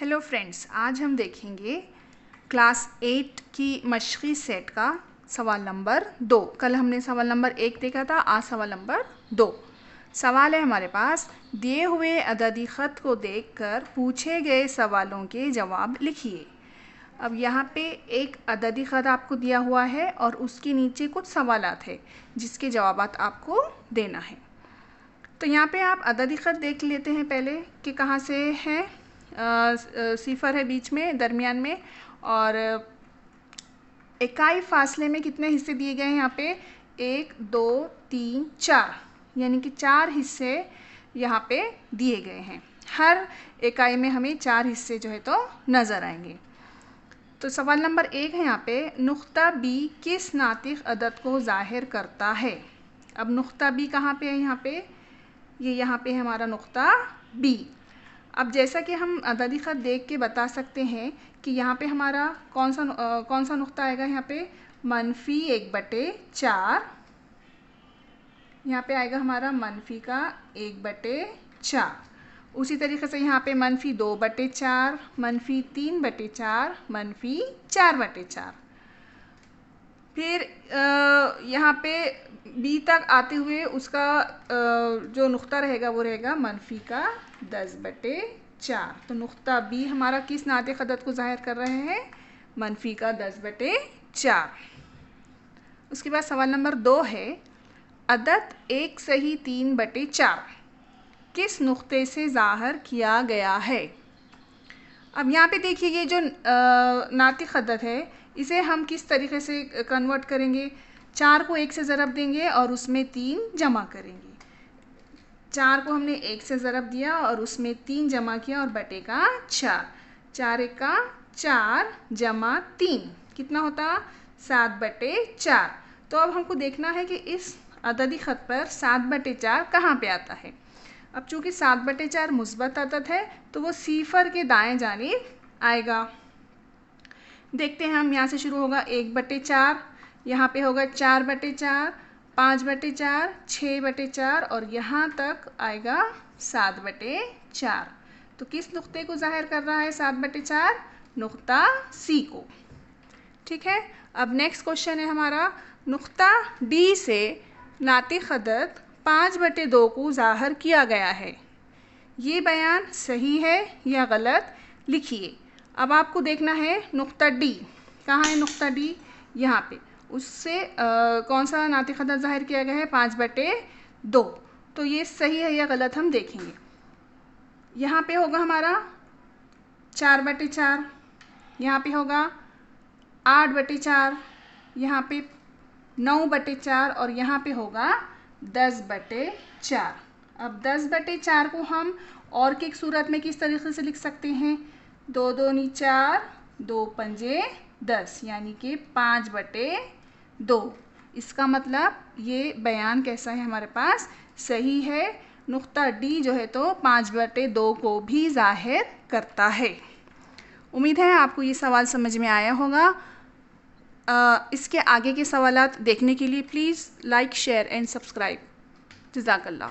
Hello friends, आज हम देखेंगे क्लास 8 की मशक़ी सेट का सवाल नंबर 2। कल हमने सवाल नंबर 1 देखा था, आज सवाल नंबर 2। सवाल है हमारे पास, दिए हुए अददी ख़त को देखकर पूछे गए सवालों के जवाब लिखिए। अब यहाँ पे एक अददी ख़त आपको दिया हुआ है और उसके नीचे कुछ सवालात है जिसके जवाबात आपको देना है। तो यहाँ पे आप अददी ख़त देख लेते हैं पहले कि कहाँ से है। सिफर है बीच में, दरमियान में, और इकाई फासले में कितने हिस्से दिए गए हैं यहाँ पे 1 2 3 4, यानी कि 4 हिस्से यहाँ पे दिए गए हैं। हर इकाई में हमें 4 हिस्से जो है तो नज़र आएंगे। तो सवाल नंबर 1 है यहाँ पे, नुक्ता बी किस नातिक़ अदद को ज़ाहिर करता है। अब नुक्ता बी कहाँ पे है, यहाँ पे ये यहाँ पे है हमारा नुक्ता बी। अब जैसा कि हम अददी ख़त देख के बता सकते हैं कि यहाँ पे हमारा कौन सा नुक्ता आएगा, यहाँ पे -1/4, यहाँ पे आएगा हमारा मनफी का 1/4। उसी तरीके से यहाँ पे -2/4, -3/4, -4/4। फिर यहाँ पे बी तक आते हुए उसका जो नुक्ता रहेगा वो रहेगा मनफी का 10/4। तो नुक्ता बी हमारा किस नातिक़ अदद को ज़ाहिर कर रहे हैं, मनफी का 10/4। उसके बाद सवाल नंबर 2 है, अदद 1 सही 3/4 किस नुक्ते से ज़ाहिर किया गया है। अब यहाँ पे देखिए ये जो नातिक़ अदद है इसे हम किस तरीके से कन्वर्ट करेंगे। 4 को 1 से ज़रब देंगे और उसमें 3 जमा करेंगे। 4 को हमने 1 से ज़रब दिया और उसमें 3 जमा किया और बटे का 4। 4 1 का 4 जमा 3 कितना होता, 7/4। तो अब हमको देखना है कि इस अददी ख़त पर 7/4 कहाँ पे आता है। अब चूँकि 7/4 मुस्बत अदद है तो वो सिफर के दाएं जानिब आएगा। देखते हैं हम, यहाँ से शुरू होगा 1/4, यहाँ पे होगा 4/4, 5/4, 6/4 और यहाँ तक आएगा 7/4। तो किस नुक्ते को ज़ाहिर कर रहा है 7/4, नुक्ता सी को। ठीक है। अब नेक्स्ट क्वेश्चन है हमारा, नुक्ता डी से नातिक़ अदद 5/2 को ज़ाहिर किया गया है। ये बयान सही है या गलत, लिखिए। अब आपको देखना है नुक्ता डी कहाँ है, नुक्ता डी यहाँ पे, उससे कौन सा नातिक़ अदद ज़ाहिर किया गया है 5/2। तो ये सही है या गलत हम देखेंगे। यहाँ पे होगा हमारा 4/4, यहाँ पे होगा 8/4, यहाँ पे 9/4 और यहाँ पे होगा 10/4। अब 10/4 को हम और की सूरत में किस तरीके से लिख सकते हैं, 2 2 4, 2 5 10, यानी कि 5/2। इसका मतलब ये बयान कैसा है हमारे पास, सही है। नुक्ता डी जो है तो 5/2 को भी ज़ाहिर करता है। उम्मीद है आपको ये सवाल समझ में आया होगा। इसके आगे के सवालात देखने के लिए please like, share and subscribe. जज़ाकल्लाह।